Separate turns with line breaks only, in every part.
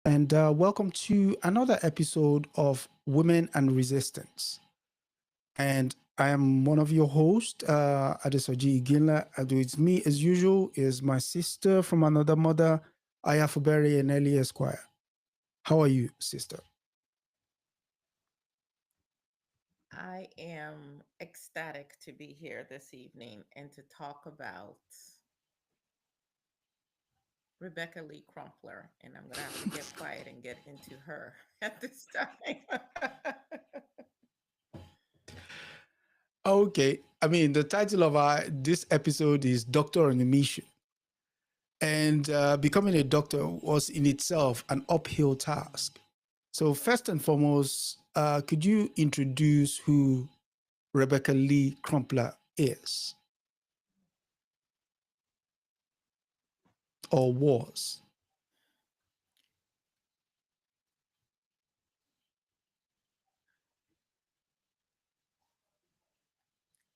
and welcome to another episode of Women and Resistance. And I am one of your hosts, Adesoji Iginla. And with me, as usual, is my sister from another mother, Aya Fubara Eneli Esq. How are you, sister?
I am ecstatic to be here this evening and to talk about Rebecca Lee Crumpler. And I'm going to have to get quiet and get into her at this time.
Okay. I mean, the title of this episode is Doctor on a Mission. And becoming a doctor was in itself an uphill task. So, first and foremost, could you introduce who Rebecca Lee Crumpler is or was?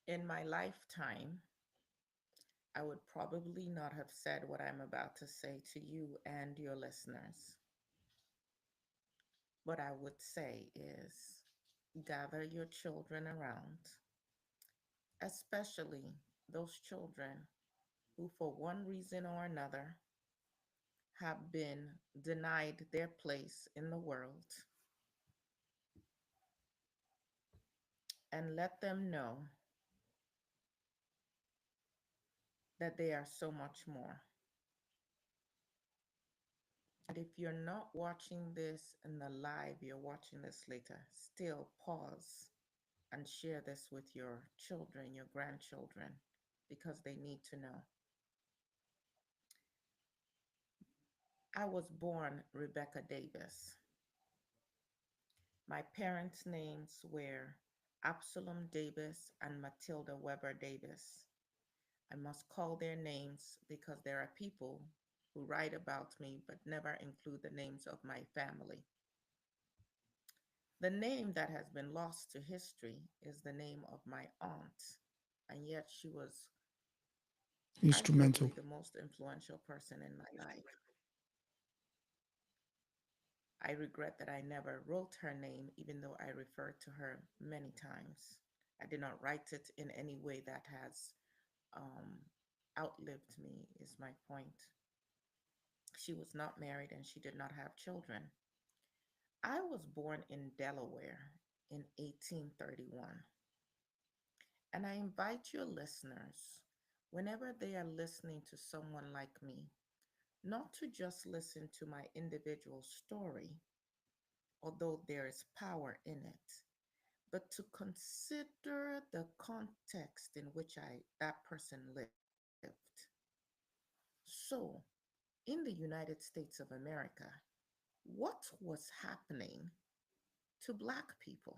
In my lifetime, I would probably not have said what I'm about to say to you and your listeners. What I would say is gather your children around, especially those children who, for one reason or another, have been denied their place in the world, and let them know that they are so much more. And if you're not watching this in the live, you're watching this later, still pause and share this with your children, your grandchildren, because they need to know. I was born Rebecca Davis. My parents' names were Absalom Davis and Matilda Weber Davis. I must call their names because there are people who write about me but never include the names of my family. The name that has been lost to history is the name of my aunt, and yet she was
Instrumental.
arguably the most influential person in my life. I regret that I never wrote her name, even though I referred to her many times. I did not write it in any way that has um, outlived me, is my point. She was not married and she did not have children. I was born in Delaware in 1831. And I invite your listeners, whenever they are listening to someone like me, not to just listen to my individual story, although there is power in it, but to consider the context in which that person lived. So, in the United States of America, what was happening to Black people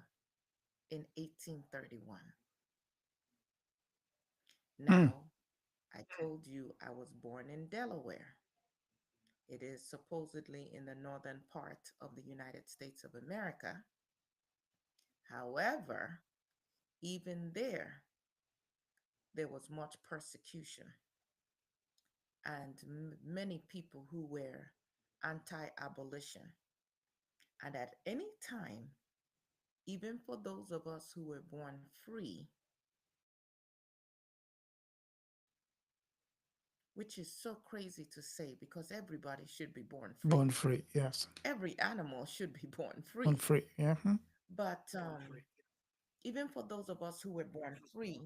in 1831?
Mm.
Now, I told you I was born in Delaware. It is supposedly in the northern part of the United States of America. However, even there was much persecution and many people who were anti abolition. And at any time, even for those of us who were born free, which is so crazy to say because everybody should be born free,
Born free. Yes.
every animal should be born
Born
free.
free. Yeah. Hmm.
But even for those of us who were born free,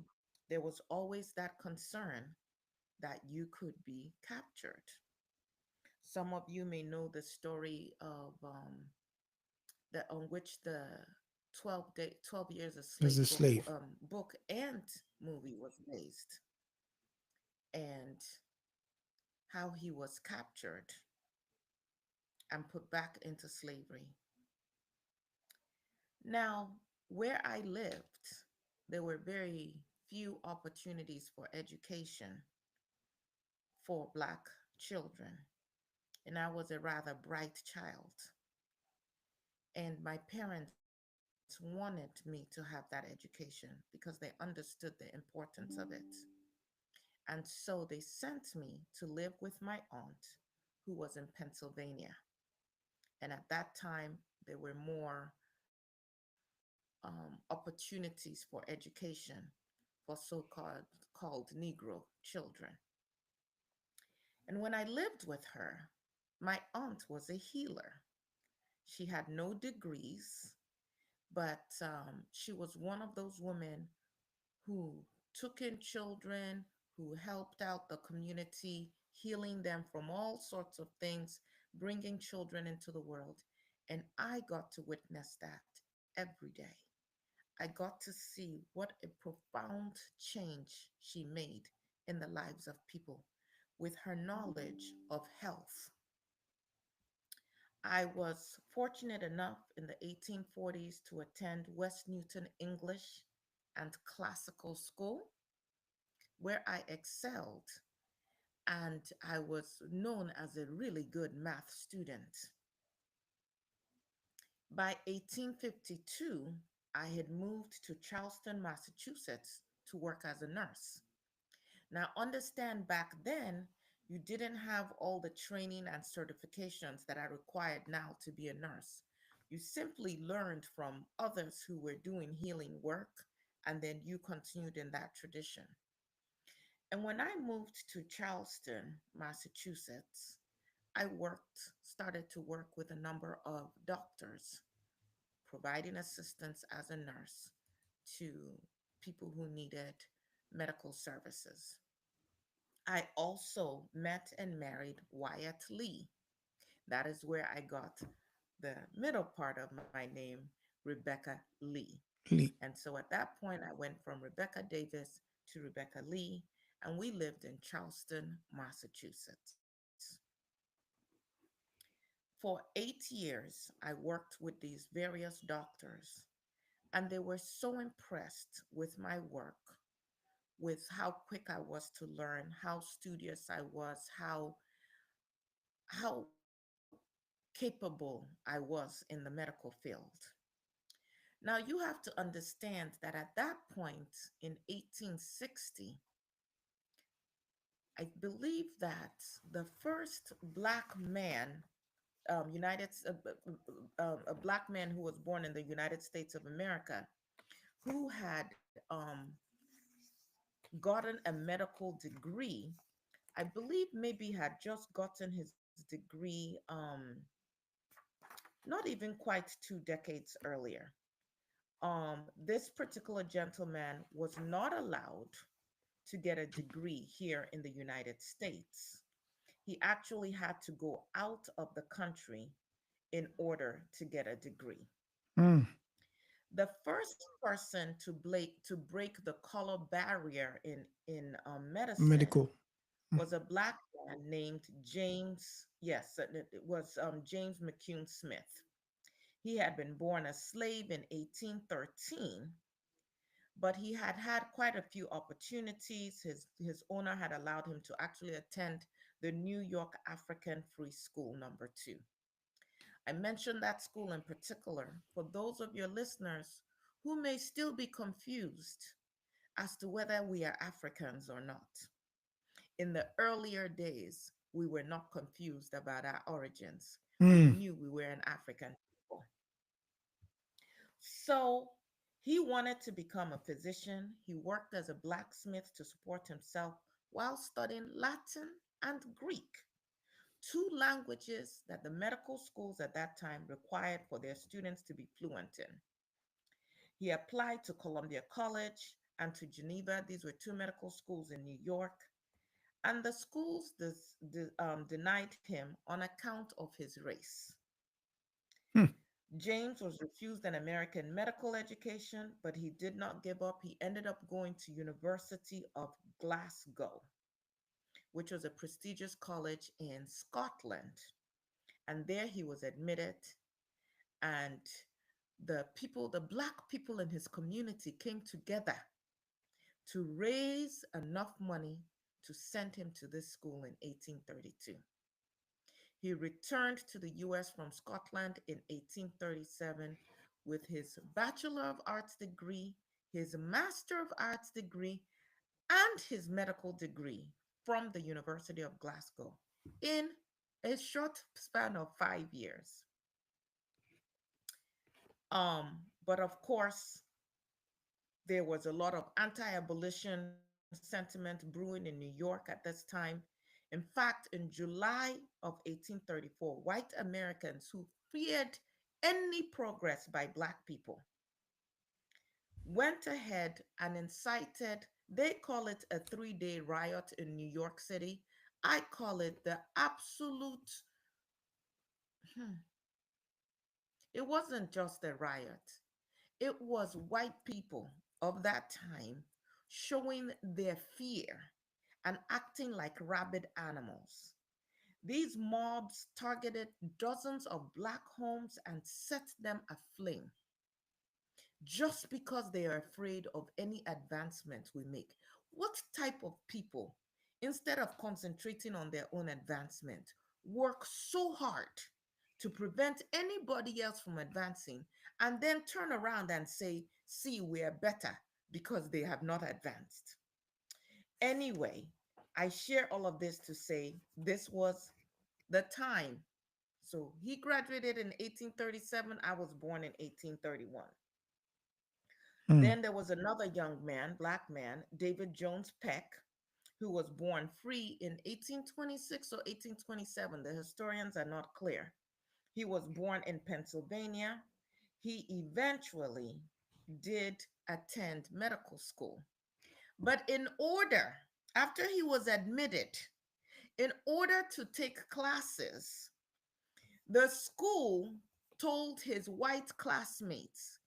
there was always that concern that you could be captured. Some of you may know the story of the on which the 12 years a
As a
slave
slave.
book and movie was based, and how he was captured and put back into slavery. Now, where I lived, there were very few opportunities for education for Black children, and I was a rather bright child. And my parents wanted me to have that education because they understood the importance of it. And so they sent me to live with my aunt, who was in Pennsylvania. And at that time, there were more opportunities for education for so called Negro children. And when I lived with her, my aunt was a healer. She had no degrees, but she was one of those women who took in children, who helped out the community, healing them from all sorts of things, bringing children into the world. And I got to witness that every day. I got to see what a profound change she made in the lives of people with her knowledge of health. I was fortunate enough in the 1840s to attend West Newton English and Classical School, where I excelled and I was known as a really good math student. By 1852, I had moved to Charleston, Massachusetts to work as a nurse. Now, understand back then, you didn't have all the training and certifications that are required now to be a nurse. You simply learned from others who were doing healing work, and then you continued in that tradition. And when I moved to Charleston, Massachusetts, started to work with a number of doctors, providing assistance as a nurse to people who needed medical services. I also met and married Wyatt Lee. That is where I got the middle part of my name, Rebecca Lee.
Lee.
And so at that point, I went from Rebecca Davis to Rebecca Lee, and we lived in Charleston, Massachusetts. For 8 years, I worked with these various doctors, and they were so impressed with my work, with how quick I was to learn, how studious I was, how capable I was in the medical field. Now you have to understand that at that point in 1860, I believe that the first black man, a black man who was born in the United States of America, who had gotten a medical degree, I believe maybe had just gotten his degree not even quite 2 decades earlier. This particular gentleman was not allowed to get a degree here in the United States. He actually had to go out of the country in order to get a degree.
Mm.
The first person to break the color barrier in medicine
Medical. Mm.
was a black man named James. Yes, it was James McCune Smith. He had been born a slave in 1813, but he had had quite a few opportunities. His owner had allowed him to actually attend the New York African Free School number 2. I mentioned that school in particular for those of your listeners who may still be confused as to whether we are Africans or not. In the earlier days, we were not confused about our origins. We
Mm.
knew we were an African people. So he wanted to become a physician. He worked as a blacksmith to support himself while studying Latin and Greek, two languages that the medical schools at that time required for their students to be fluent in. He applied to Columbia College and to Geneva. These were two medical schools in New York. And the schools denied him on account of his race.
Hmm.
James was refused an American medical education, but he did not give up. He ended up going to University of Glasgow, which was a prestigious college in Scotland. And there he was admitted, and the black people in his community came together to raise enough money to send him to this school in 1832. He returned to the US from Scotland in 1837 with his Bachelor of Arts degree, his Master of Arts degree, and his medical degree from the University of Glasgow in a short span of 5 years. But of course, there was a lot of anti-abolition sentiment brewing in New York at this time. In fact, in July of 1834, white Americans who feared any progress by Black people went ahead and incited, they call it a 3-day riot in New York City. I call it the absolute, hmm, it wasn't just a riot, it was white people of that time showing their fear and acting like rabid animals. These mobs targeted dozens of Black homes and set them aflame just because they are afraid of any advancement we make. What type of people, instead of concentrating on their own advancement, work so hard to prevent anybody else from advancing and then turn around and say, see, we are better because they have not advanced? Anyway, I share all of this to say this was the time. So he graduated in 1837. I was born in 1831.
Hmm.
Then there was another young man, Black man, David Jones Peck, who was born free in 1826 or 1827. The historians are not clear. He was born in Pennsylvania. He eventually did attend medical school. But after he was admitted, in order to take classes, the school told his white classmates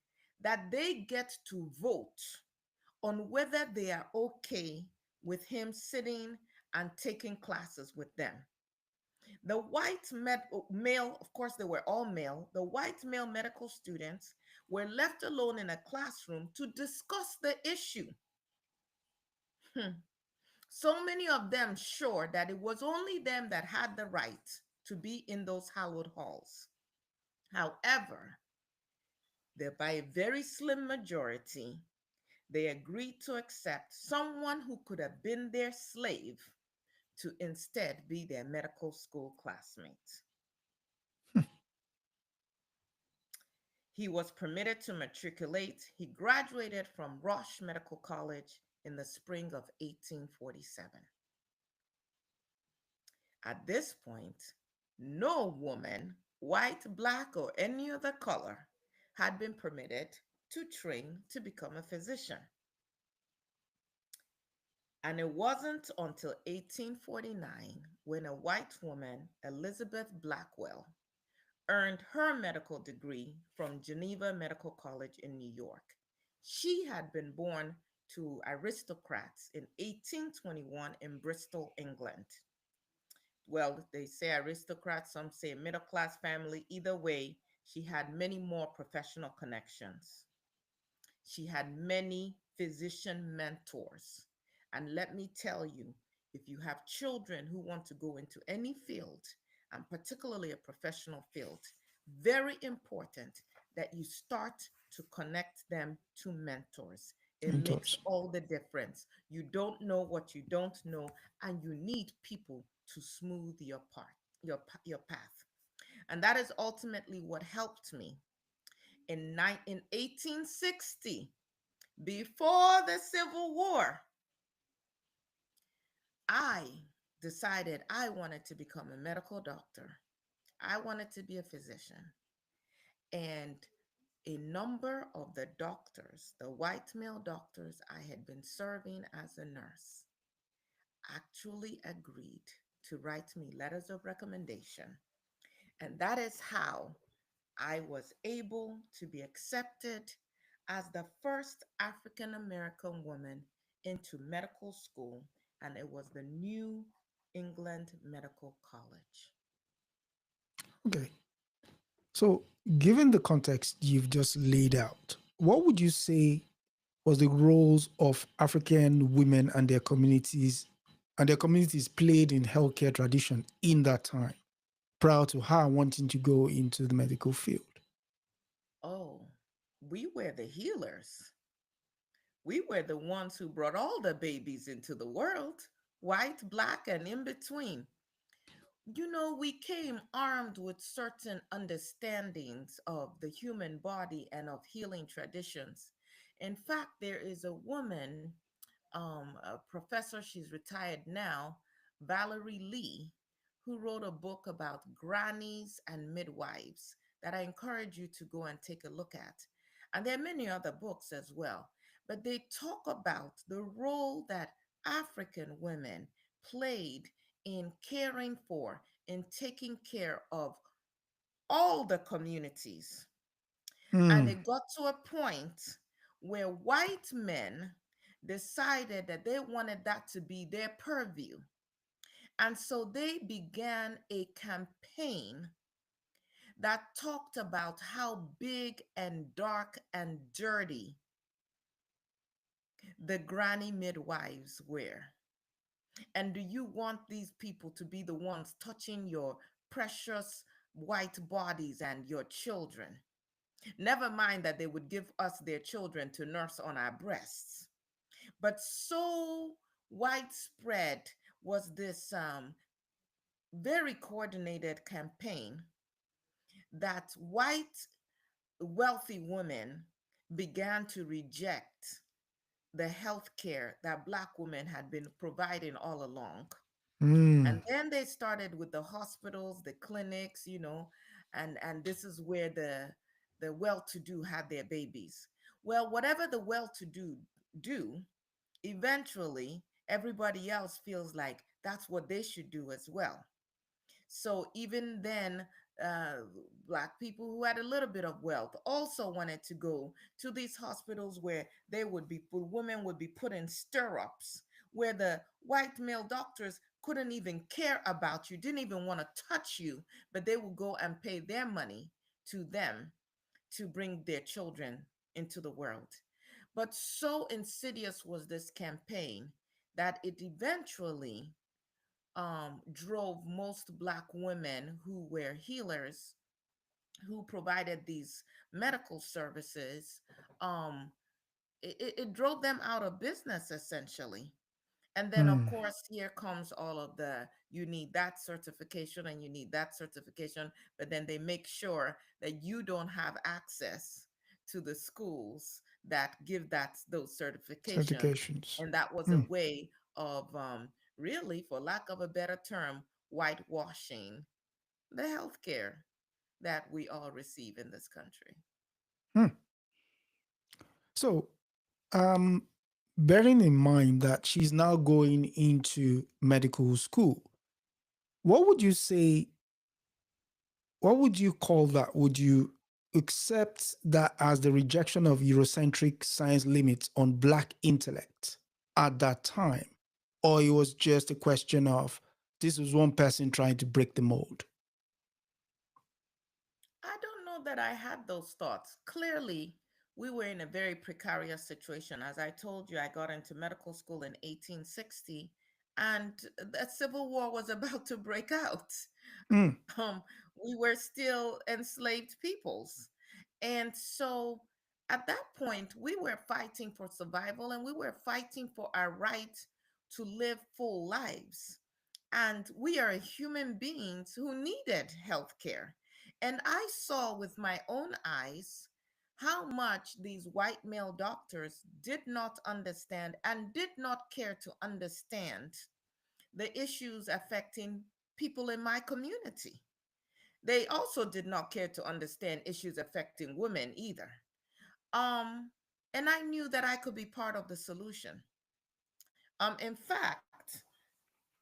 that they get to vote on whether they are okay with him sitting and taking classes with them. The male, of course, they were all male, the white male medical students were left alone in a classroom to discuss the issue. Hmm. So many of them sure that it was only them that had the right to be in those hallowed halls. However, by a very slim majority, they agreed to accept someone who could have been their slave to instead be their medical school classmate. He was permitted to matriculate. He graduated from Roche Medical College in the spring of 1847. At this point, no woman, white, Black, or any other color, had been permitted to train to become a physician. And it wasn't until 1849 when a white woman, Elizabeth Blackwell, earned her medical degree from Geneva Medical College in New York. She had been born to aristocrats in 1821 in Bristol, England. Well, they say aristocrats, some say middle class family. Either way, she had many more professional connections. She had many physician mentors. And let me tell you, if you have children who want to go into any field, and particularly a professional field, very important that you start to connect them to mentors. It makes
Mentors.
all the difference. You don't know what you don't know, and you need people to smooth your path. And that is ultimately what helped me in 1860, before the Civil War. I decided I wanted to become a medical doctor. I wanted to be a physician. And a number of the doctors, the white male doctors I had been serving as a nurse, actually agreed to write me letters of recommendation. And that is how I was able to be accepted as the first African American woman into medical school, and it was the New England Medical College.
Okay. So, given the context you've just laid out, what would you say was the roles of African women and their communities played in healthcare tradition in that time, prior to her wanting to go into the medical field?
Oh, we were the healers. We were the ones who brought all the babies into the world, white, Black, and in between. We came armed with certain understandings of the human body and of healing traditions. In fact, there is a woman, a professor, she's retired now, Valerie Lee, who wrote a book about grannies and midwives that I encourage you to go and take a look at. And there are many other books as well. But they talk about the role that African women played in caring for, in taking care of all the communities. And
Mm,
it got to a point where white men decided that they wanted that to be their purview. And so they began a campaign that talked about how big and dark and dirty the granny midwives were. And do you want these people to be the ones touching your precious white bodies and your children? Never mind that they would give us their children to nurse on our breasts. But so widespread was this very coordinated campaign that white wealthy women began to reject the health care that Black women had been providing all along.
mm,
And then they started with the hospitals, the clinics, and this is where the well-to-do had their babies. Well, whatever the well-to-do do, eventually everybody else feels like that's what they should do as well. So even then, uh, Black people who had a little bit of wealth also wanted to go to these hospitals where women would be put in stirrups, where the white male doctors couldn't even care about you, didn't even want to touch you, but they would go and pay their money to them to bring their children into the world. But so insidious was this campaign that it eventually drove most Black women who were healers, who provided these medical services, um, it drove them out of business essentially. And then, of
mm.
course, here comes all of the you need that certification and you need that certification, but then they make sure that you don't have access to the schools that give those certifications.
Certifications.
And that was a
Mm.
way of really, for lack of a better term, whitewashing the healthcare that we all receive in this country.
Mm. So, um, bearing in mind that she's now going into medical school, what would you say? What would you call that? Would you accept that as the rejection of Eurocentric science limits on Black intellect at that time? Or it was just a question of this was one person trying to break the mold?
I don't know that I had those thoughts. Clearly, we were in a very precarious situation. As I told you, I got into medical school in 1860 and the Civil War was about to break out.
Mm,
Um, we were still enslaved peoples. And so at that point, we were fighting for survival and we were fighting for our right to live full lives. And we are human beings who needed health care. And I saw with my own eyes how much these white male doctors did not understand and did not care to understand the issues affecting people in my community. They also did not care to understand issues affecting women either. Um, and I knew that I could be part of the solution. In fact,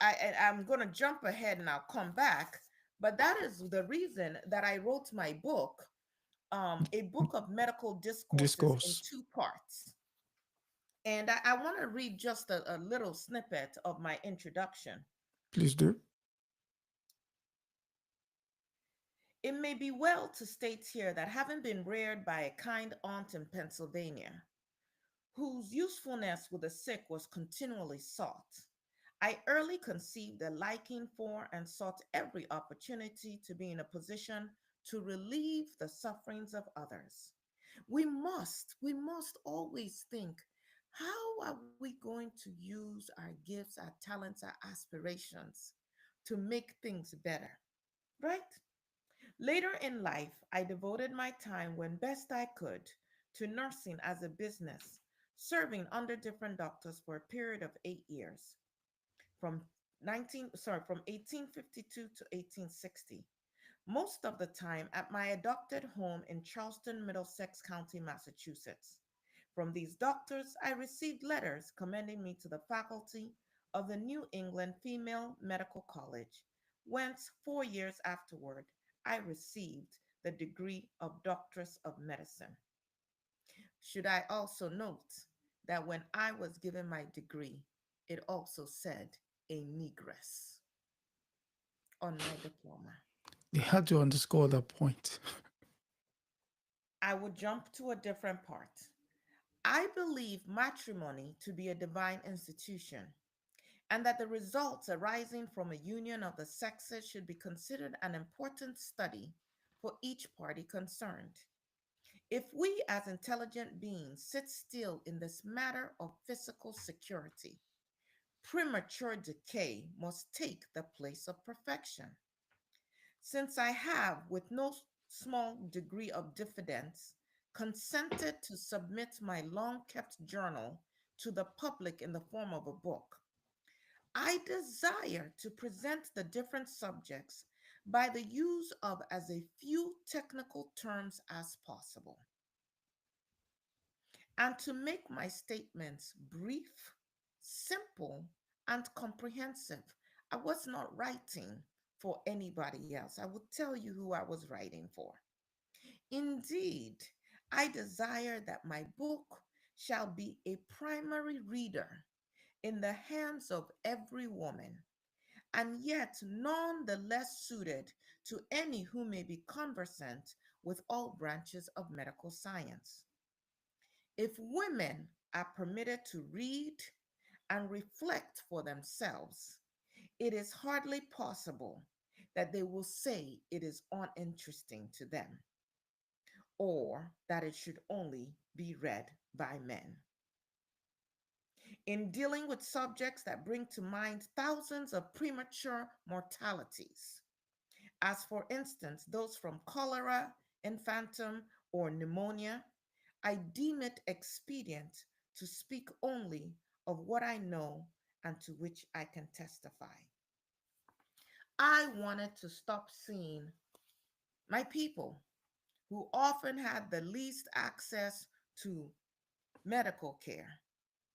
I'm going to jump ahead and I'll come back, but that is the reason that I wrote my book, a book of medical discourses in
discourse.
two parts. And I want to read just a little snippet of my introduction.
Please do.
It may be well to state here that having been reared by a kind aunt in Pennsylvania, whose usefulness with the sick was continually sought, I early conceived a liking for and sought every opportunity to be in a position to relieve the sufferings of others. We must always think, how are we going to use our gifts, our talents, our aspirations to to make things better, right? Later in life, I devoted my time when best I could to nursing as a business, serving under different doctors for a period of 8 years, from 1852 to 1860. Most of the time at my adopted home in Charleston, Middlesex County, Massachusetts. From these doctors, I received letters commending me to the faculty of the New England Female Medical College, whence 4 years afterward, I received the degree of Doctoress of Medicine. Should I also note that when I was given my degree, it also said a negress on my diploma.
They had to underscore that point.
I would jump to a different part. I believe matrimony to be a divine institution, and that the results arising from a union of the sexes should be considered an important study for each party concerned. If we as intelligent beings sit still in this matter of physical security, premature decay must take the place of perfection. Since I have, with no small degree of diffidence, consented to submit my long kept journal to the public in the form of a book, I desire to present the different subjects by the use of as a few technical terms as possible, and to make my statements brief, simple, and comprehensive. I was not writing for anybody else. I will tell you who I was writing for. Indeed, I desire that my book shall be a primary reader in the hands of every woman, and yet none the less suited to any who may be conversant with all branches of medical science. If women are permitted to read and reflect for themselves, it is hardly possible that they will say it is uninteresting to them, or that it should only be read by men. In dealing with subjects that bring to mind thousands of premature mortalities, as for instance those from cholera, infantum, or pneumonia, I deem it expedient to speak only of what I know and to which I can testify. I wanted to stop seeing my people who often had the least access to medical care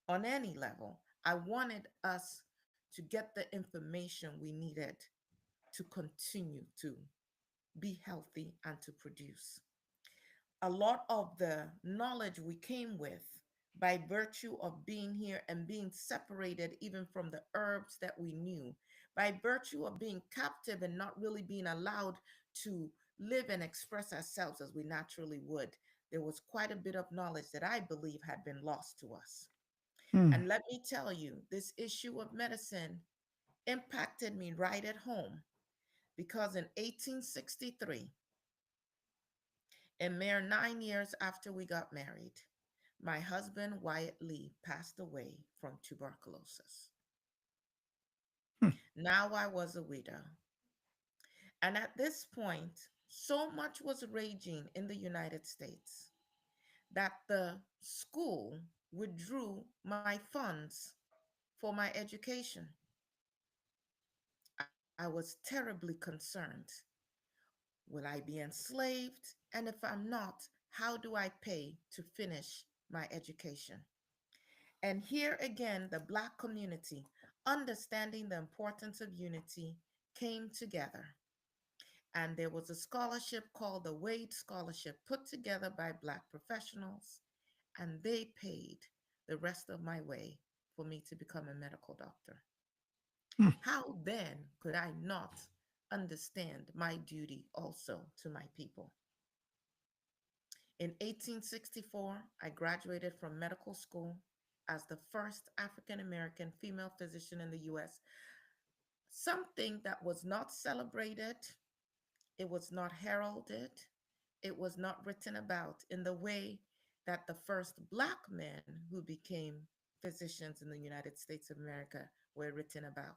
on any level. I wanted us to get the information we needed to continue to be healthy and to produce. A lot of the knowledge we came with by virtue of being here and being separated even from the herbs that we knew, by virtue of being captive and not really being allowed to live and express ourselves as we naturally would, there was quite a bit of knowledge that I believe had been lost to us.
Hmm.
And let me tell you, this issue of medicine impacted me right at home because in 1863, a mere 9 years after we got married, my husband, Wyatt Lee, passed away from tuberculosis.
Hmm.
Now I was a widow. And at this point, so much was raging in the United States that the school withdrew my funds for my education. I was terribly concerned. Will I be enslaved? And if I'm not, how do I pay to finish my education? And here again, the Black community, understanding the importance of unity, came together. And there was a scholarship called the Wade Scholarship put together by Black professionals, and they paid the rest of my way for me to become a medical doctor.
Hmm.
How then could I not understand my duty also to my people? In 1864, I graduated from medical school as the first African American female physician in the US, something that was not celebrated, it was not heralded, it was not written about in the way that the first Black men who became physicians in the United States of America were written about.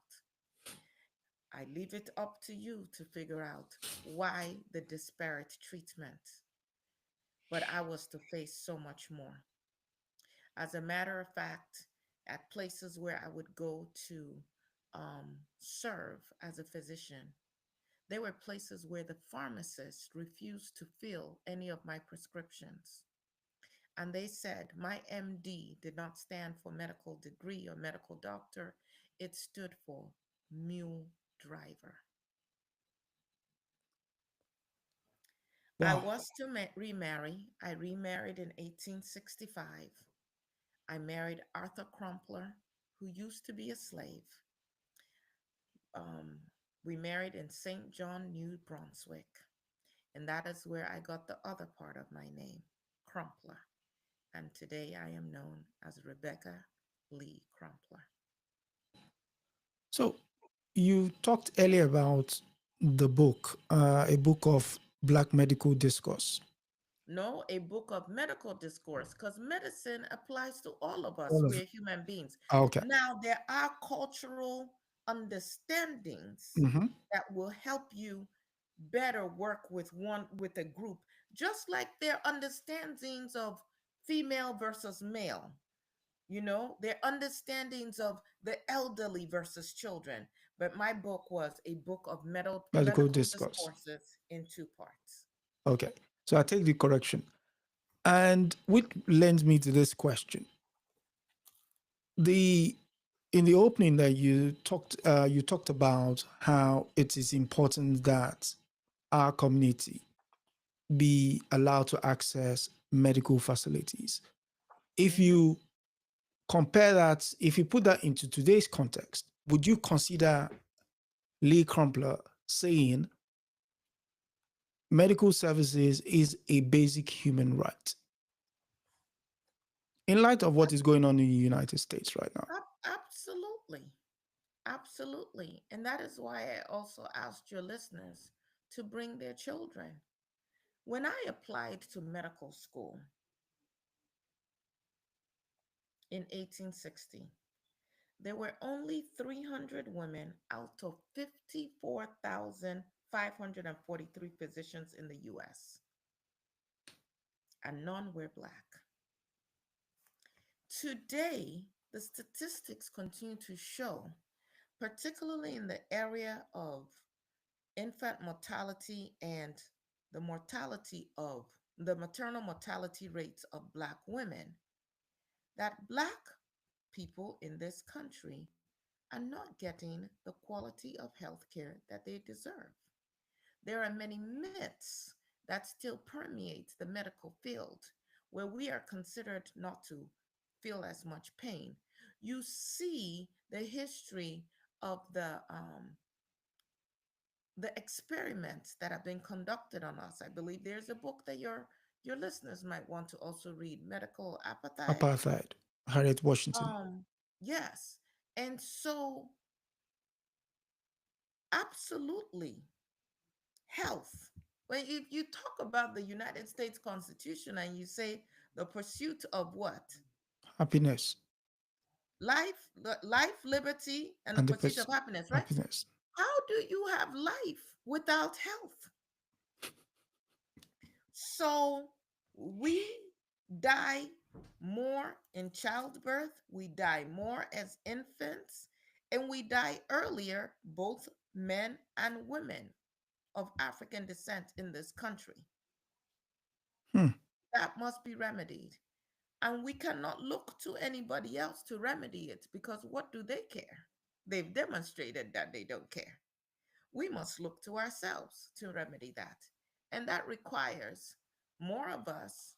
I leave it up to you to figure out why the disparate treatment. But I was to face so much more. As a matter of fact, at places where I would go to serve as a physician, there were places where the pharmacist refused to fill any of my prescriptions. And they said my MD did not stand for medical degree or medical doctor, it stood for mule driver. I
Wow.
was to remarry. I remarried in 1865. I married Arthur Crumpler, who used to be a slave. Um, we married in St. John, New Brunswick, and that is where I got the other part of my name, Crumpler. And today I am known as Rebecca Lee Crumpler.
So you talked earlier about the book, a book of Black medical discourse.
No, a book of medical discourse, because medicine applies to all of us.
All of
We're
it.
human beings.
Okay.
Now, there are cultural understandings
Mm-hmm.
that will help you better work with a group, just like their understandings of female versus male. Their understandings of the elderly versus children. But my book was a book of
Medical
medical
discourse.
discourses in two parts.
Okay. So I take the correction. And which lends me to this question. The in the opening that you talked about how it is important that our community be allowed to access medical facilities. If
Hmm.
you compare that, if you put that into today's context, would you consider Lee Crumpler saying medical services is a basic human right in light of what is going on in the United States right now?
Absolutely. Absolutely. And that is why I also asked your listeners to bring their children. When I applied to medical school in 1860, there were only 300 women out of 54,543 physicians in the US, and none were Black. Today, the statistics continue to show, particularly in the area of infant mortality and the maternal mortality rates of Black women, that Black people in this country are not getting the quality of health care that they deserve. There are many myths that still permeate the medical field where we are considered not to feel as much pain. You see the history of the experiments that have been conducted on us. I believe there's a book that your listeners might want to also read, Medical Appetite.
Apartheid, Harriet Washington.
Um, yes. And so absolutely health. When if you talk about the United States Constitution and you say the pursuit of what?
Happiness
Life, liberty, and the
and the
pursuit of happiness, right?
happiness.
How do you have life without health? So we die more in childbirth, we die more as infants, and we die earlier, both men and women of African descent in this country.
Hmm.
That must be remedied. And we cannot look to anybody else to remedy it because what do they care? They've demonstrated that they don't care. We must look to ourselves to remedy that. And that requires more of us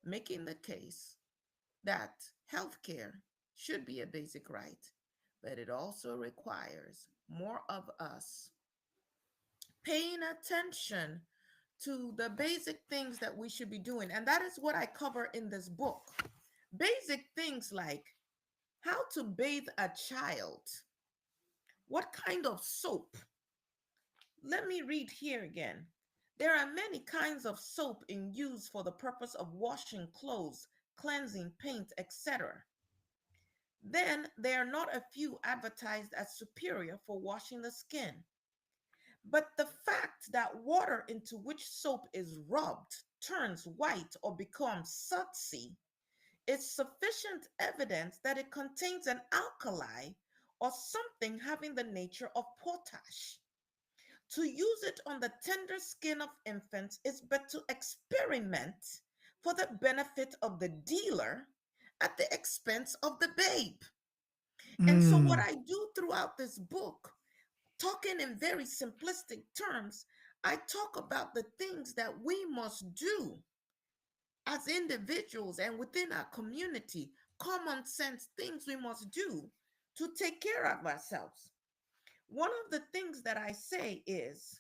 making the case that healthcare should be a basic right, but it also requires more of us paying attention to the basic things that we should be doing. And that is what I cover in this book. Basic things like how to bathe a child, what kind of soap. Let me read here again. There are many kinds of soap in use for the purpose of washing clothes, cleansing paint, etc. Then there are not a few advertised as superior for washing the skin. But the fact that water into which soap is rubbed turns white or becomes sudsy is sufficient evidence that it contains an alkali or something having the nature of potash. To use it on the tender skin of infants is but to experiment for the benefit of the dealer at the expense of the babe. And so, what
Mm,
I do throughout this book, talking in very simplistic terms, I talk about the things that we must do as individuals and within our community, common sense things we must do to take care of ourselves. One of the things that I say is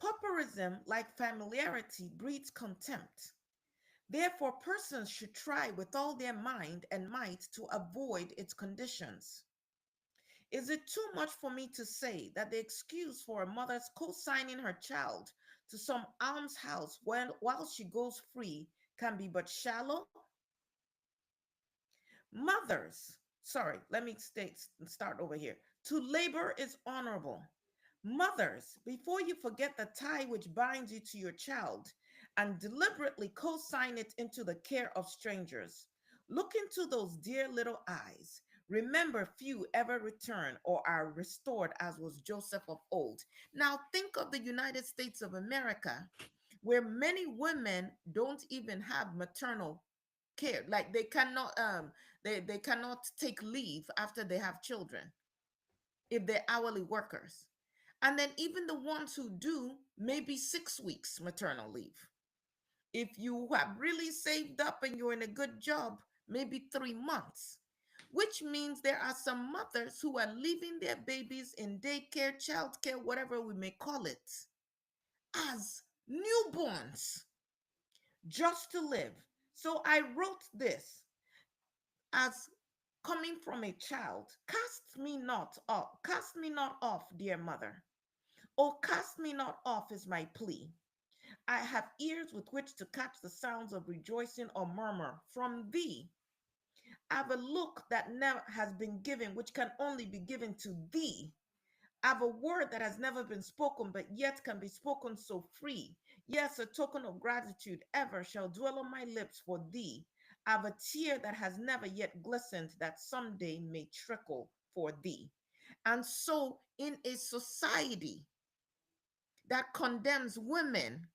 pauperism, like familiarity, breeds contempt. Therefore, persons should try with all their mind and might to avoid its conditions. Is it too much for me to say that the excuse for a mother's co signing her child to some almshouse while she goes free can be but shallow? Mothers, sorry, let me start over here. To labor is honorable. Mothers, before you forget the tie which binds you to your child and deliberately co sign it into the care of strangers, look into those dear little eyes. Remember, few ever return or are restored as was Joseph of old. Now, think of the United States of America, where many women don't even have maternal care. Like they cannot take leave after they have children if they're hourly workers. And then even the ones who do, maybe 6 weeks maternal leave. If you have really saved up and you're in a good job, maybe 3 months, which means there are some mothers who are leaving their babies in daycare, childcare, whatever we may call it, as newborns just to live. So I wrote this as coming from a child. Cast me not off, dear mother. Oh, cast me not off is my plea. I have ears with which to catch the sounds of rejoicing or murmur from thee. I have a look that never has been given, which can only be given to thee. I have a word that has never been spoken, but yet can be spoken so free. Yes, a token of gratitude ever shall dwell on my lips for thee. I have a tear that has never yet glistened, that someday may trickle for thee. And so, in a society that condemns women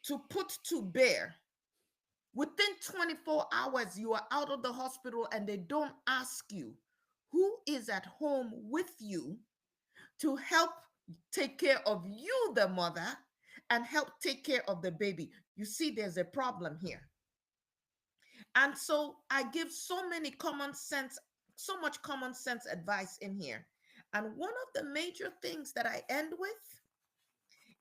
to put to bear, within 24 hours, you are out of the hospital and they don't ask you who is at home with you to help take care of you, the mother, and help take care of the baby. You see, there's a problem here. And so I give so much common sense advice in here. And one of the major things that I end with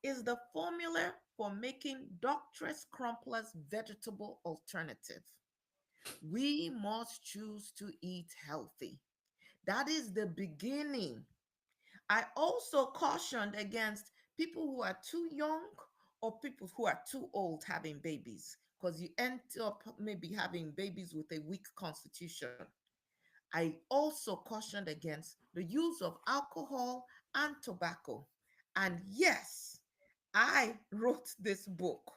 is the formula for making Dr. Crumpler's vegetable alternative. We must choose to eat healthy. That is the beginning. I also cautioned against people who are too young or people who are too old having babies, because you end up maybe having babies with a weak constitution. I also cautioned against the use of alcohol and tobacco. And yes, I wrote this book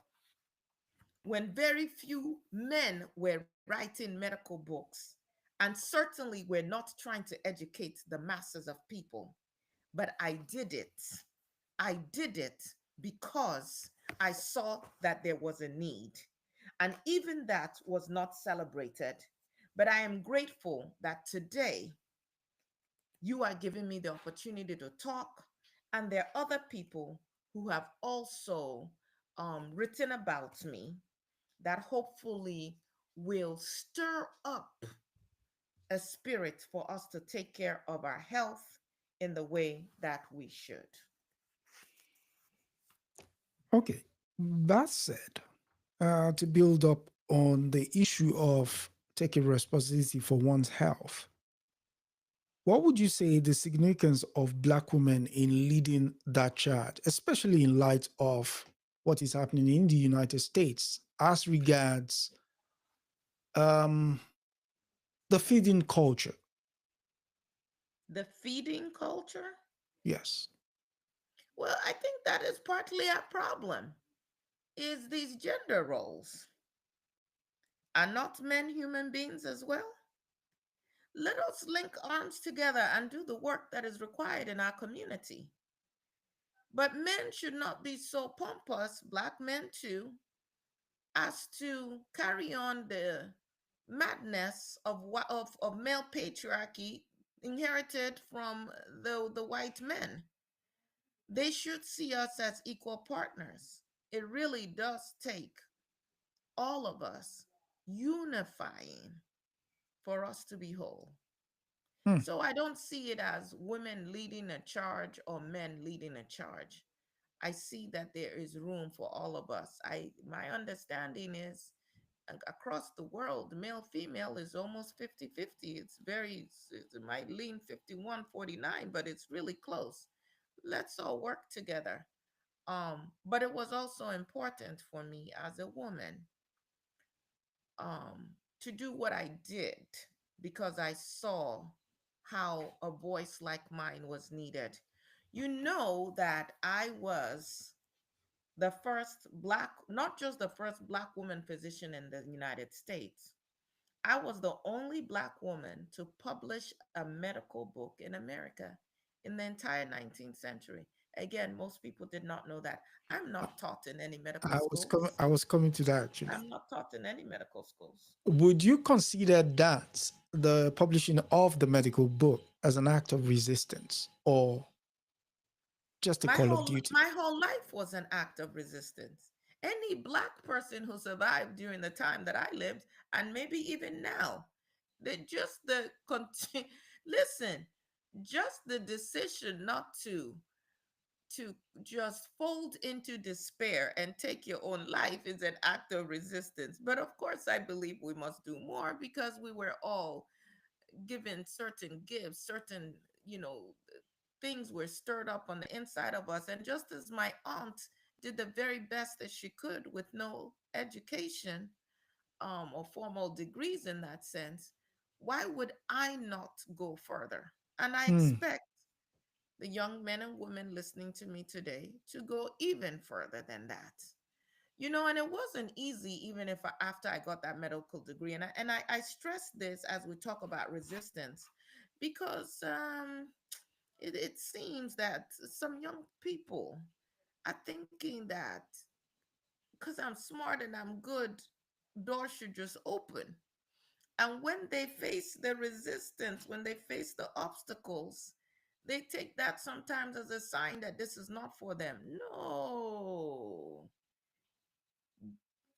when very few men were writing medical books, and certainly we're not trying to educate the masses of people. But I did it. I did it because I saw that there was a need. And even that was not celebrated. But I am grateful that today you are giving me the opportunity to talk. And there are other people who have also written about me that hopefully will stir up a spirit for us to take care of our health in the way that we should.
okay. That said, to build up on the issue of taking responsibility for one's health, what would you say the significance of Black women in leading that charge, especially in light of what is happening in the United States as regards um, the feeding culture?
The feeding culture?
Yes.
Well, I think that is partly a problem. Is these gender roles. Are not men human beings as well? Let us link arms together and do the work that is required in our community. But men should not be so pompous, black men too, as to carry on the madness of male patriarchy inherited from the white men. They should see us as equal partners. It really does take all of us unifying for us to be whole.
Hmm.
So I don't see it as women leading a charge or men leading a charge. I see that there is room for all of us. My understanding is across the world, male female is almost 50-50. It might lean 51-49, but it's really close. Let's all work together. But it was also important for me as a woman to do what I did because I saw how a voice like mine was needed. You know that I was the first black, not just the first black woman physician in the United States. I was the only black woman to publish a medical book in America in the entire 19th century. Again, most people did not know that. I'm
I
not taught in any medical schools.
I was coming to that actually.
I'm not taught in any medical schools.
Would you consider that the publishing of the medical book as an act of resistance or just a call of duty?
My whole life was an act of resistance. Any black person who survived during the time that I lived, and maybe even now, listen, just the decision not to just fold into despair and take your own life is an act of resistance. But of course, I believe we must do more because we were all given certain gifts, certain, you know, things were stirred up on the inside of us. And just as my aunt did the very best that she could with no education or formal degrees in that sense, why would I not go further? And I
Hmm.
expect the young men and women listening to me today to go even further than that. You know, and it wasn't easy, even if after I got that medical degree. I stress this as we talk about resistance, because it seems that some young people are thinking that because I'm smart and I'm good, doors should just open. And when they face the resistance, when they face the obstacles, they take that sometimes as a sign that this is not for them. No.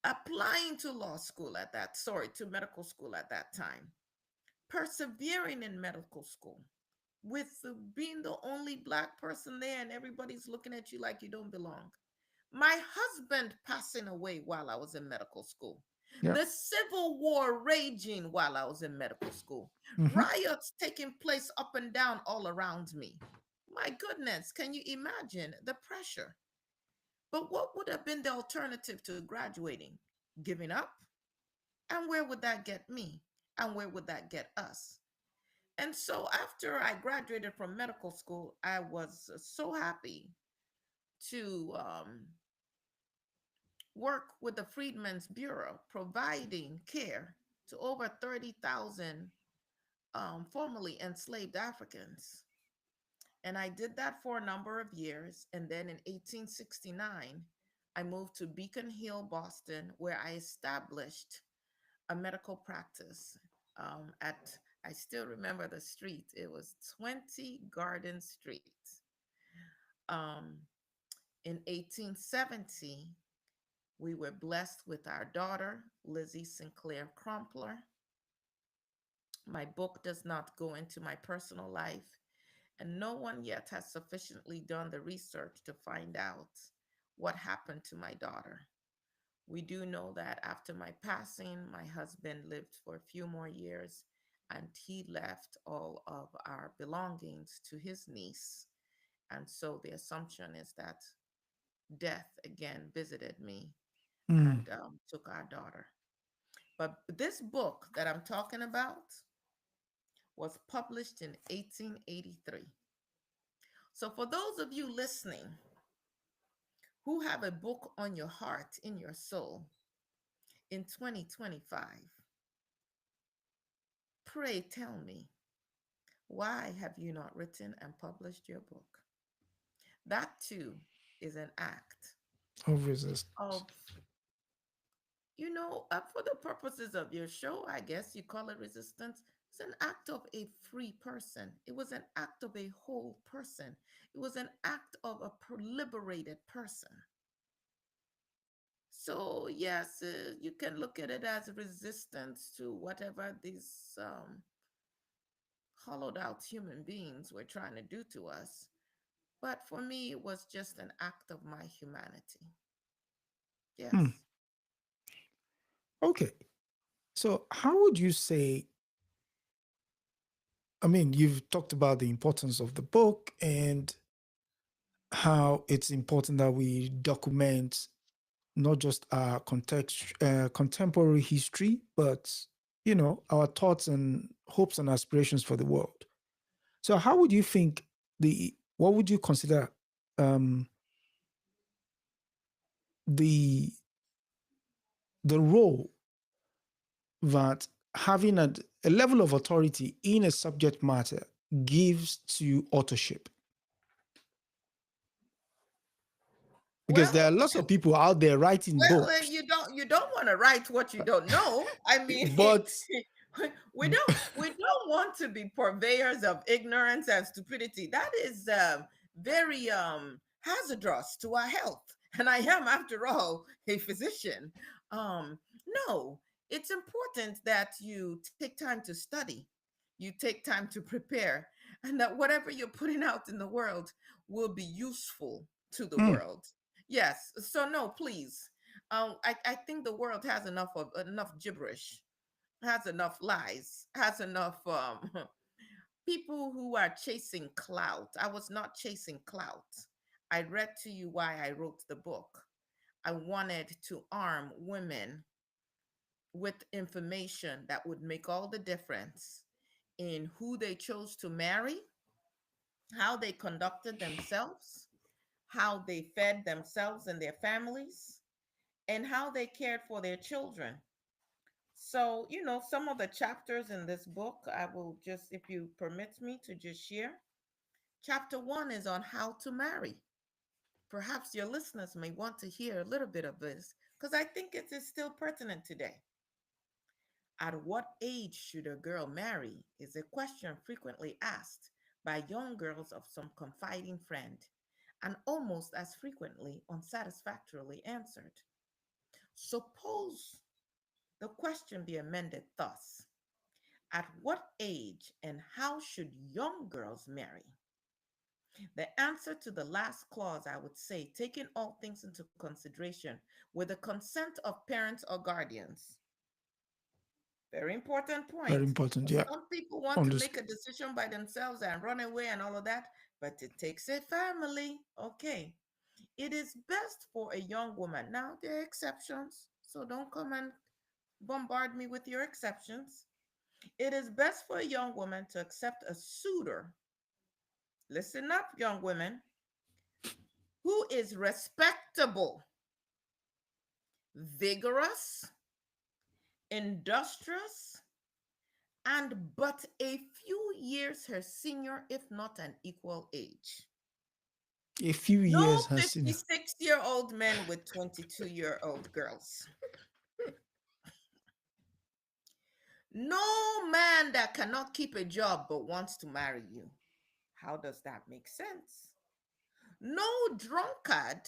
Applying to law school at that, sorry, to medical school at that time, persevering in medical school with being the only black person there and everybody's looking at you like you don't belong. My husband passing away while I was in medical school.
Yeah.
The Civil War raging while I was in medical school.
Hmm.
Riots taking place up and down all around me. My goodness, can you imagine the pressure? But what would have been the alternative to graduating? Giving up? And where would that get me? And where would that get us? And so after I graduated from medical school, I was so happy to work with the Freedmen's Bureau, providing care to over 30,000 formerly enslaved Africans. And I did that for a number of years. And then in 1869, I moved to Beacon Hill, Boston, where I established a medical practice I still remember the street. It was 20 Garden Street. Um, in 1870, we were blessed with our daughter, Lizzie Sinclair Crumpler. My book does not go into my personal life, and no one yet has sufficiently done the research to find out what happened to my daughter. We do know that after my passing, my husband lived for a few more years and he left all of our belongings to his niece. And so the assumption is that death again visited me
Hmm.
and took our daughter. But this book that I'm talking about was published in 1883. So, for those of you listening who have a book on your heart, in your soul, in 2025, pray tell me, why have you not written and published your book? That too is an act
Of resistance.
of, for the purposes of your show, I guess you call it resistance. It's an act of a free person. It was an act of a whole person. It was an act of a liberated person. So, yes, you can look at it as resistance to whatever these hollowed out human beings were trying to do to us. But for me, it was just an act of my humanity.
Hmm.
Yes.
Okay. So, how would you say? I mean, you've talked about the importance of the book and how it's important that we document not just our contemporary history, but our thoughts and hopes and aspirations for the world. So, how would you think what would you consider um, the the role that having a level of authority in a subject matter gives to authorship? Because there are
Well,
lots of people out there writing
well,
books,
you don't want to write what you don't know. I mean,
but
we don't want to be purveyors of ignorance and stupidity. That is very hazardous to our health. And I am, after all, a physician. Um, no, it's important that you take time to study, you take time to prepare, and that whatever you're putting out in the world will be useful to the
mm,
world. Yes. So no, please. I think the world has enough gibberish, has enough lies, has enough people who are chasing clout. I was not chasing clout. I read to you why I wrote the book. I wanted to arm women with information that would make all the difference in who they chose to marry, how they conducted themselves, how they fed themselves and their families, and how they cared for their children. So, some of the chapters in this book, I will just, if you permit me to just share. Chapter one is on how to marry. Perhaps your listeners may want to hear a little bit of this because I think it is still pertinent today. At what age should a girl marry is a question frequently asked by young girls of some confiding friend, and almost as frequently unsatisfactorily answered. Suppose the question be amended thus: at what age and how should young girls marry? The answer to the last clause, I would say, taking all things into consideration with the consent of parents or guardians. Very important
very
point.
important. Yeah,
Some people want to
understood.
make a decision by themselves and run away and all of that, but it takes a family. Okay. It is best for a young woman. Now, there are exceptions, so don't come and bombard me with your exceptions. It is best for a young woman to accept a suitor. Listen up, young women, who is respectable, vigorous, industrious, and but a few years her senior, if not an equal age.
A few
No
years has seen.
56-year-old men with 22-year-old girls. No man that cannot keep a job but wants to marry you. How does that make sense? No drunkard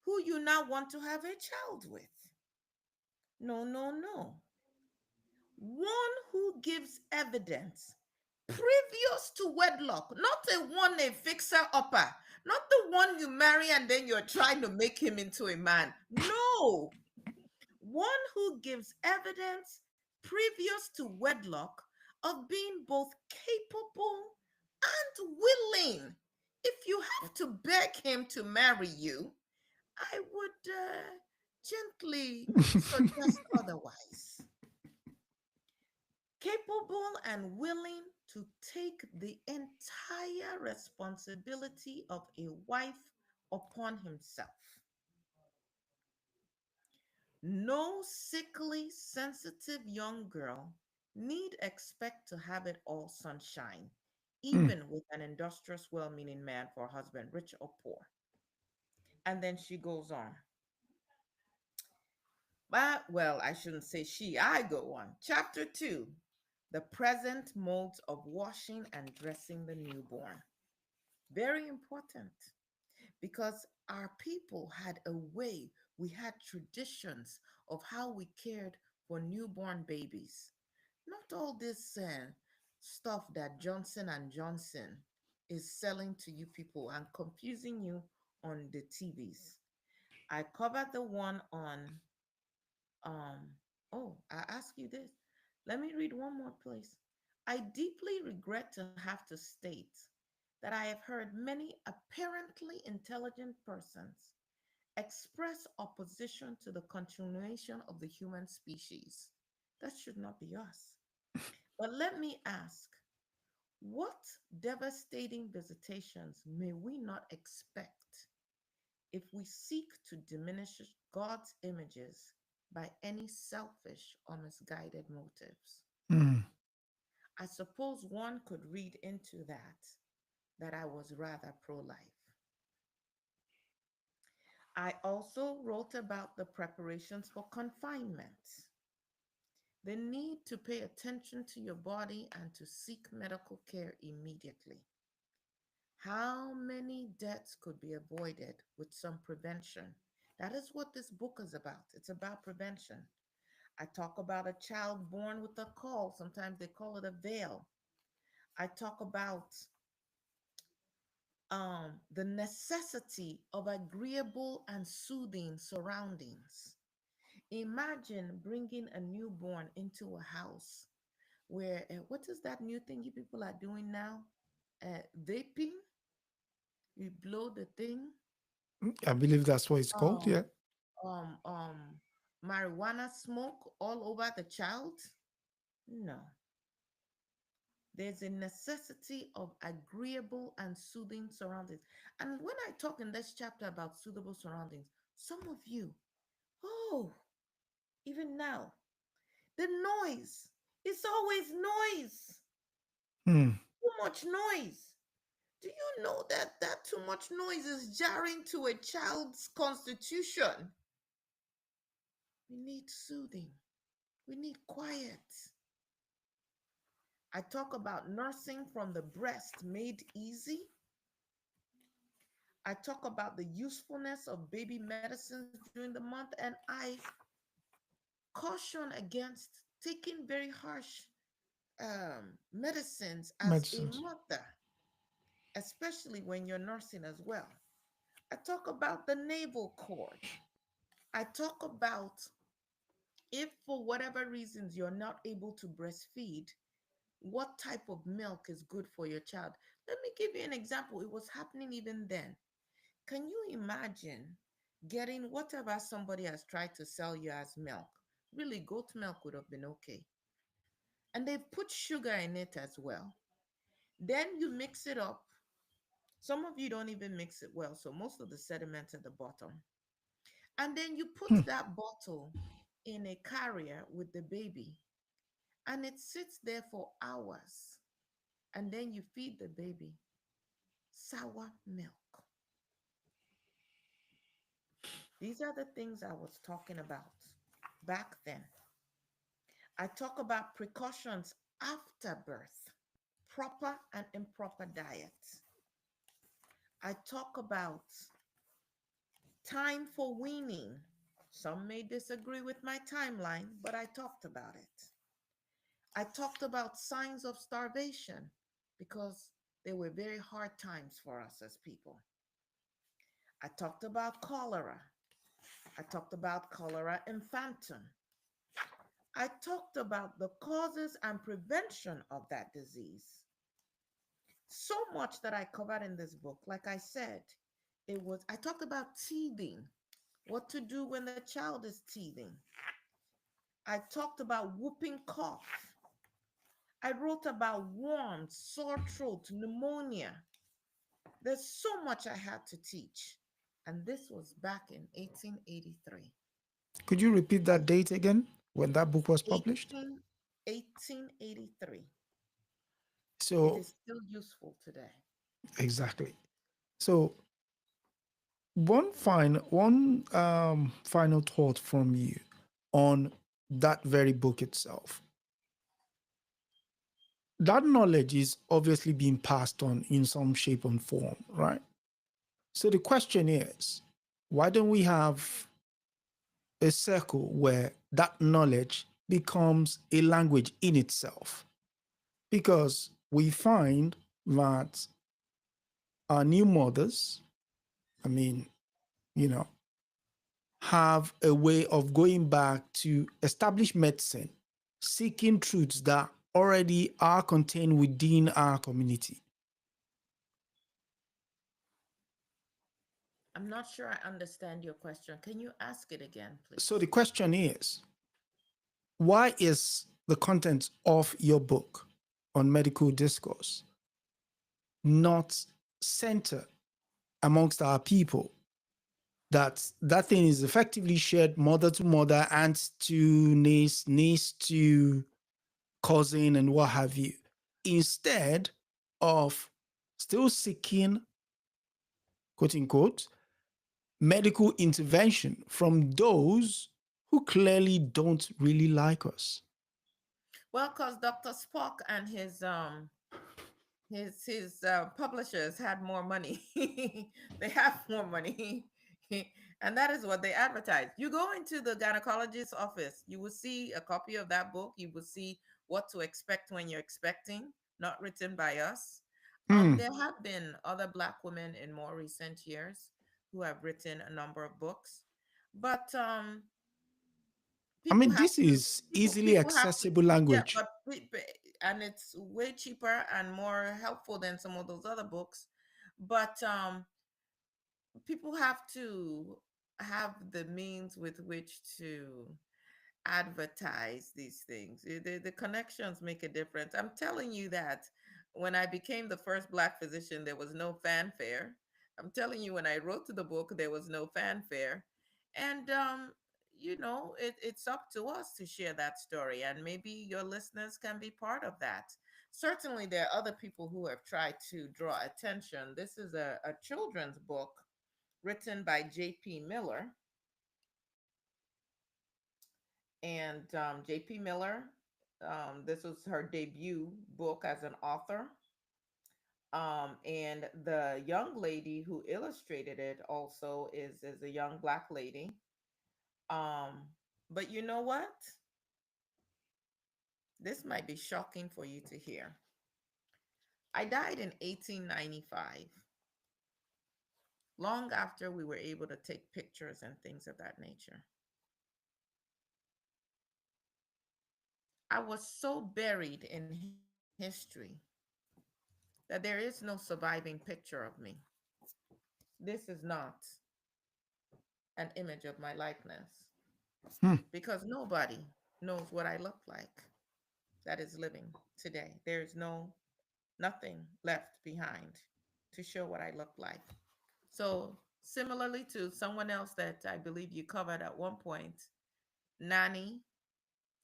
who you now want to have a child with. No, no, no. One who gives evidence previous to wedlock, not a fixer upper, not the one you marry and then you're trying to make him into a man. No, one who gives evidence previous to wedlock of being both capable and willing. If you have to beg him to marry you, I would gently suggest otherwise. Capable and willing to take the entire responsibility of a wife upon himself. No sickly, sensitive young girl need expect to have it all sunshine,
Mm.
even with an industrious, well meaning man for a husband, rich or poor. And then she goes on. But, well, I shouldn't say she, I go on. Chapter 2, the present modes of washing and dressing the newborn. Very important because our people had a way, we had traditions of how we cared for newborn babies. Not all this stuff that Johnson and Johnson is selling to you people and confusing you on the TVs. I covered the one on um oh, I ask you this. Let me read one more place. I deeply regret to have to state that I have heard many apparently intelligent persons express opposition to the continuation of the human species. That should not be us. But let me ask, what devastating visitations may we not expect if we seek to diminish God's images by any selfish or misguided motives?
Mm.
I suppose one could read into that I was rather pro life. I also wrote about the preparations for confinement, the need to pay attention to your body and to seek medical care immediately. How many deaths could be avoided with some prevention? That is what this book is about. It's about prevention. I talk about a child born with a caul. Sometimes they call it a veil. I talk about the necessity of agreeable and soothing surroundings. Imagine bringing a newborn into a house where, what is that new thing you people are doing now? Vaping, you blow the thing.
I believe that's what it's called.
Um,
Yeah.
um, um, Marijuana smoke all over the child. No, there's a necessity of agreeable and soothing surroundings. And when I talk in this chapter about suitable surroundings, some of you, oh, even now, the noise, it's always noise,
Mm.
too much noise. Do you know that too much noise is jarring to a child's constitution? We need soothing. We need quiet. I talk about nursing from the breast made easy. I talk about the usefulness of baby medicines during the month, and I caution against taking very harsh medicines as a
Medicines.
mother, especially when you're nursing as well. I talk about the navel cord. I talk about if for whatever reasons you're not able to breastfeed, what type of milk is good for your child. Let me give you an example. It was happening even then. Can you imagine getting whatever somebody has tried to sell you as milk? Really, goat milk would have been okay. And they've put sugar in it as well. Then you mix it up. Some of you don't even mix it well, so most of the sediment at the bottom. And then you put
Hmm.
that bottle in a carrier with the baby, and it sits there for hours. And then you feed the baby sour milk. These are the things I was talking about back then. I talk about precautions after birth, proper and improper diet. I talk about time for weaning. Some may disagree with my timeline, but I talked about it. I talked about signs of starvation because they were very hard times for us as people. I talked about cholera. I talked about cholera infantum. I talked about the causes and prevention of that disease. So much that I covered in this book. Like I said, I talked about teething, what to do when the child is teething. I talked about whooping cough. I wrote about worms, sore throat, pneumonia. There's so much I had to teach. And this was back in 1883.
Could you repeat that date again when that book was published?
1883. It
So,
is still useful today.
exactly. So, one final thought from you on that very book itself. That knowledge is obviously being passed on in some shape and form, right? So the question is, why don't we have a circle where that knowledge becomes a language in itself? Because we find that our new mothers, I mean, you know, have a way of going back to established medicine, seeking truths that already are contained within our community.
I'm not sure I understand your question. Can you ask it again,
So
please?
the question is, why is the content of your book on medical discourse not center amongst our people? That thing is effectively shared mother to mother, aunt to niece, niece to cousin, and what have you. Instead of still seeking, quote unquote, medical intervention from those who clearly don't really like us.
Well, because Dr. Spock and his publishers had more money. They have more money. And that is what they advertise. You go into the gynecologist's office, you will see a copy of that book. You will see what to expect when you're expecting, not written by us.
Hmm.
There have been other Black women in more recent years who have written a number of books, but
I
people
mean,
have
this
to
is easily
people have to
accessible
yeah,
language.
but and it's way cheaper and more helpful than some of those other books, but people have to have the means with which to advertise these things. The connections make a difference. I'm telling you that when I became the first Black physician, there was no fanfare. I'm telling you, when I wrote the book, there was no fanfare. And, it's up to us to share that story. And maybe your listeners can be part of that. Certainly, there are other people who have tried to draw attention. This is a children's book written by J.P. Miller. And J.P. Miller, this was her debut book as an author. And the young lady who illustrated it also is a young Black lady. Um, but you know what? This might be shocking for you to hear. I died in 1895, long after we were able to take pictures and things of that nature. I was so buried in history that there is no surviving picture of me. This is not an image of my likeness
Hmm.
because nobody knows what I look like that is living today. There's nothing left behind to show what I look like. So, similarly to someone else that I believe you covered at one point, Nani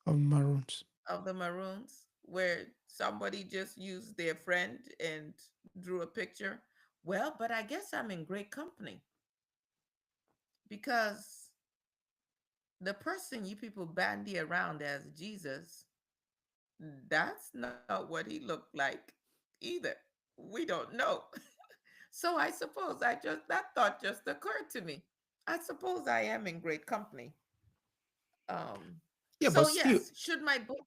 Of maroons.
of the Maroons, where somebody just used their friend and drew a picture. Well, but I guess I'm in great company because the person you people bandy around as Jesus, that's not what he looked like either. We don't know. So I suppose that thought just occurred to me. I suppose I am in great company. Um,
Yeah, but
so
still,
yes, should my book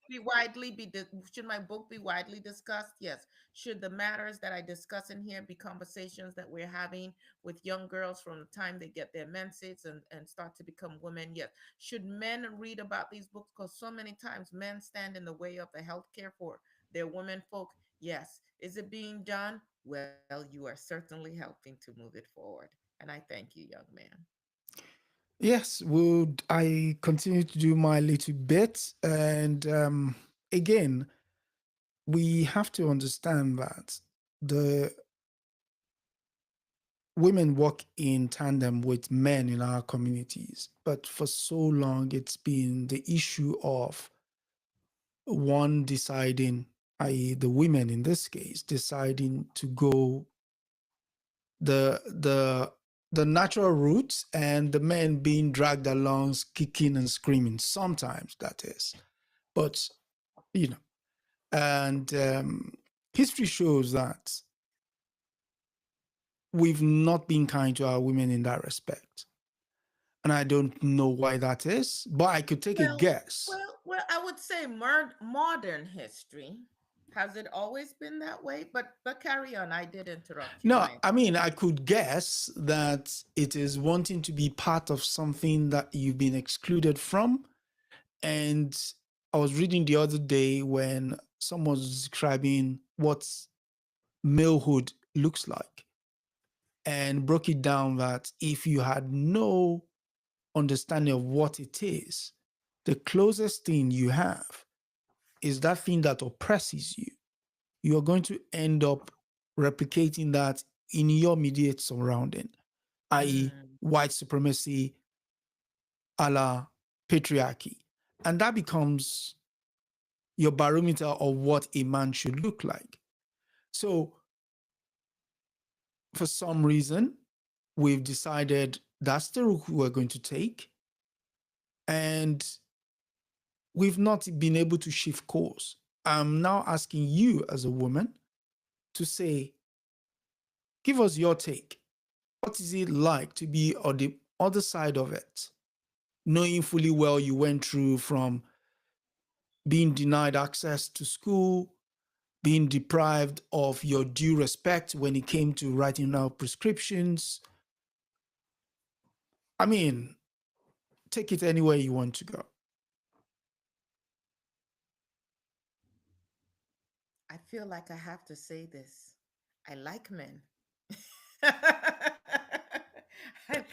be widely discussed? Yes. Should the matters that I discuss in here be conversations that we're having with young girls from the time they get their menses and start to become women? Yes. Should men read about these books? Because so many times men stand in the way of the healthcare for their women folk. Yes. Is it being done? Well, you are certainly helping to move it forward. And I thank you, young man.
yes, would I continue to do my little bit? And again, we have to understand that the women work in tandem with men in our communities, but for so long it's been the issue of one deciding, i.e., the women in this case, deciding to go the the the natural route, and the men being dragged along, kicking and screaming. Sometimes that is, but you know, and history shows that we've not been kind to our women in that respect. And I don't know why that is, but I could take a
Well,
guess.
I would say modern history. Has it always been that way? But carry on. I did interrupt you.
No,
My
I mean, I
apologies.
could guess that it is wanting to be part of something that you've been excluded from. And I was reading the other day when someone was describing what malehood looks like, and broke it down that if you had no understanding of what it is, the closest thing you have is that thing that oppresses you. You are going to end up replicating that in your immediate surrounding, i.e.,
Mm,
white supremacy, a la patriarchy. And that becomes your barometer of what a man should look like. So, for some reason, we've decided that's the route we're going to take. And we've not been able to shift course. I'm now asking you as a woman to say, give us your take. What is it like to be on the other side of it, knowing fully well you went through from being denied access to school, being deprived of your due respect when it came to writing out prescriptions? I mean, take it anywhere you want to go.
I feel like I have to say this. I like men.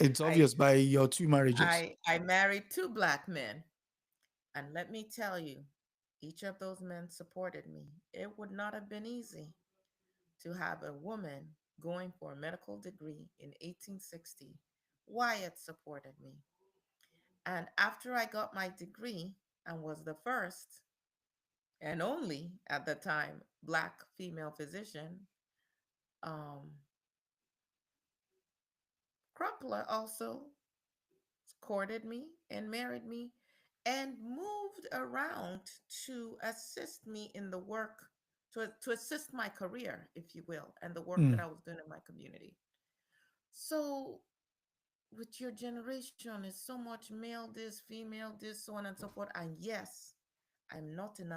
It's
I
obvious by your two marriages.
I married two black men, and let me tell you, each of those men supported me. It would not have been easy to have a woman going for a medical degree in 1860. Wyatt supported me. And after I got my degree and was the first and only at the time black female physician, um, Crumpler also courted me and married me and moved around to assist me in the work, to assist my career, if you will, and the work that
Mm.
I was doing in my community. So with your generation, it's so much male this, female this, so on and so forth. And yes, I'm not in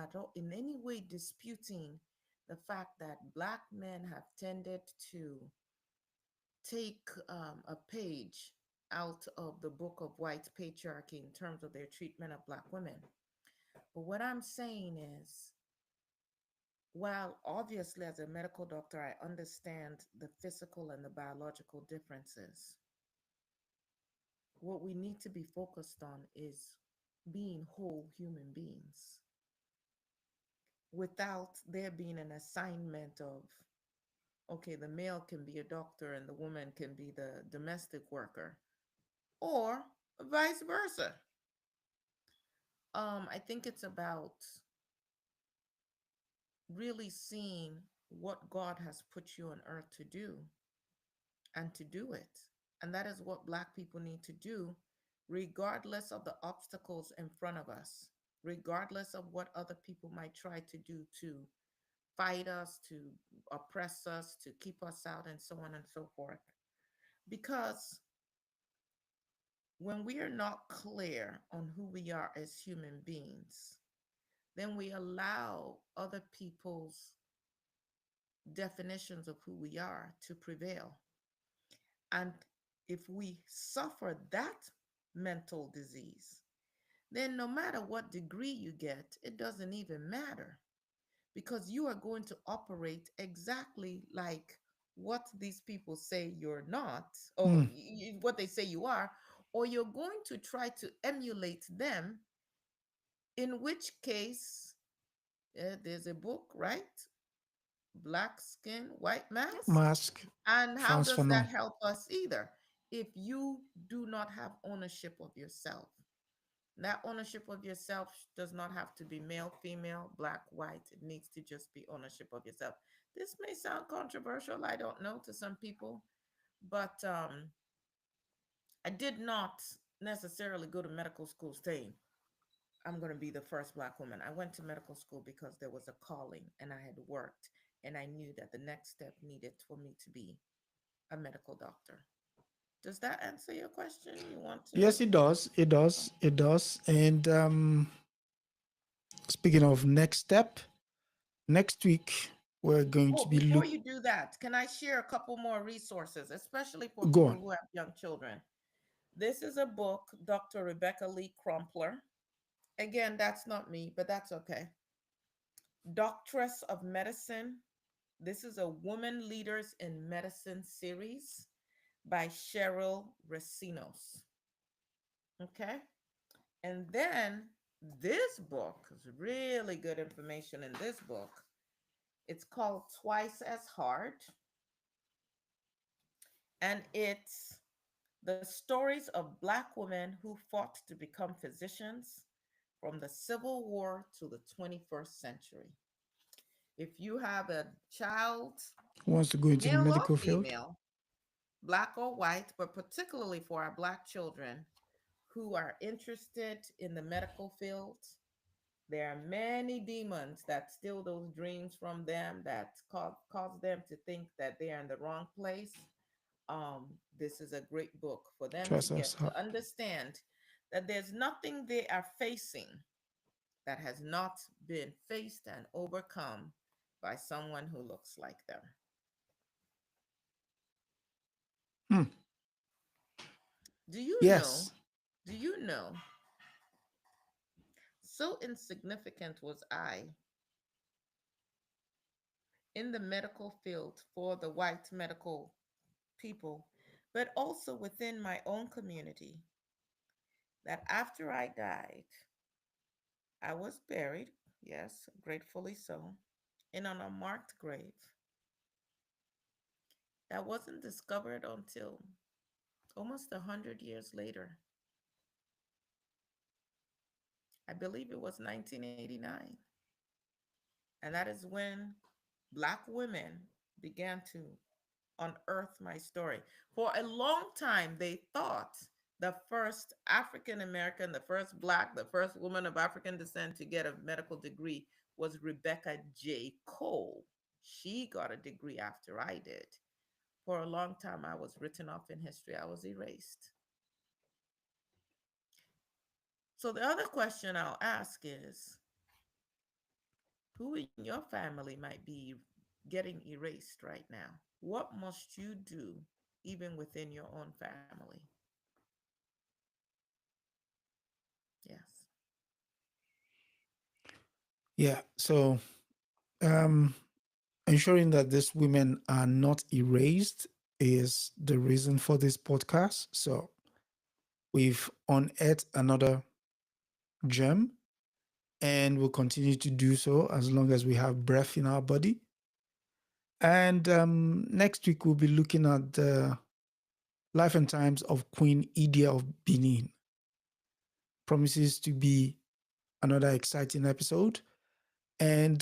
any way disputing the fact that black men have tended to take a page out of the book of white patriarchy in terms of their treatment of black women. But what I'm saying is, while obviously as a medical doctor, I understand the physical and the biological differences, what we need to be focused on is being whole human beings without there being an assignment of, okay, the male can be a doctor and the woman can be the domestic worker, or vice versa. I think it's about really seeing what God has put you on earth to do and to do it. And that is what Black people need to do, regardless of the obstacles in front of us, regardless of what other people might try to do to fight us, to oppress us, to keep us out, and so on and so forth. Because when we are not clear on who we are as human beings, then we allow other people's definitions of who we are to prevail. And if we suffer that mental disease, then no matter what degree you get, it doesn't even matter because you are going to operate exactly like what these people say you're not, or
Mm.
what they say you are, or you're going to try to emulate them, in which case There's a book, right? Black Skin, White Mask.
Mask,
And how
France
does that
Fanon.
help us either? If you do not have ownership of yourself, that ownership of yourself does not have to be male, female, black, white. It needs to just be ownership of yourself. This may sound controversial, I don't know, to some people, but I did not necessarily go to medical school saying, I'm going to be the first Black woman. I went to medical school because there was a calling and I had worked and I knew that the next step needed for me to be a medical doctor. Does that answer your question? You want to?
Yes, it does. It does. It does. And speaking of next step, next week we're going
Oh,
to be
before you do that, can I share a couple more resources, especially for
go
people
on.
who have young children? This is a book, Dr. Rebecca Lee Crumpler. Again, that's not me, but that's okay. Doctress of Medicine. This is a Woman Leaders in Medicine series by Cheryl Racinos. Okay. And then this book is really good information in this book. It's called Twice as Hard, and it's the stories of Black women who fought to become physicians from the Civil War to the 21st century. If you have a child,
Who wants to go into the
male or
medical field?
female, Black or white, but particularly for our Black children who are interested in the medical field, there are many demons that steal those dreams from them, that cause them to think that they are in the wrong place. This is a great book for them to
Trust us.
get to understand that there's nothing they are facing that has not been faced and overcome by someone who looks like them.
Hmm.
Do you know?
Yes.
Do you know? So insignificant was I in the medical field for the white medical people, but also within my own community, that after I died, I was buried, yes, gratefully so, in an unmarked grave that wasn't discovered until almost 100 years later. I believe it was 1989. And that is when Black women began to unearth my story. For a long time, they thought the first African American, the first Black, the first woman of African descent to get a medical degree was Rebecca J. Cole. She got a degree after I did. For a long time, I was written off in history, I was erased. So, the other question I'll ask is, who in your family might be getting erased right now? What must you do even within your own family? Yes.
Yeah. So um ensuring that these women are not erased is the reason for this podcast. So we've unearthed another gem and we'll continue to do so as long as we have breath in our body. And next week, we'll be looking at the life and times of Queen Idia of Benin. Promises to be another exciting episode. And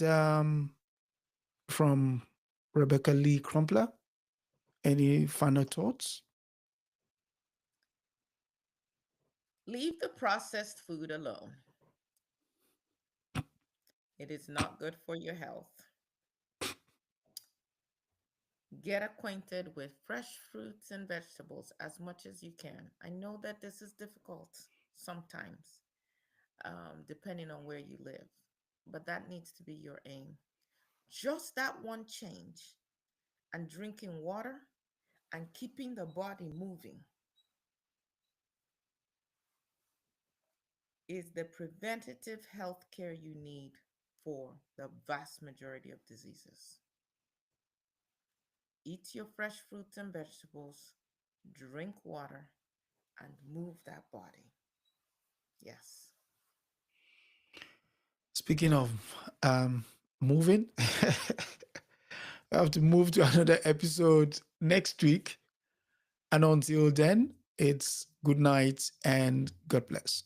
from Rebecca Lee Crumpler, any final thoughts?
Leave the processed food alone. It is not good for your health. Get acquainted with fresh fruits and vegetables as much as you can. I know that this is difficult sometimes, depending on where you live, but that needs to be your aim. Just that one change, and drinking water and keeping the body moving is the preventative health care you need for the vast majority of diseases. Eat your fresh fruits and vegetables, drink water, and move that body. Yes.
Speaking of moving, I have to move to another episode next week. And until then, it's good night and God bless.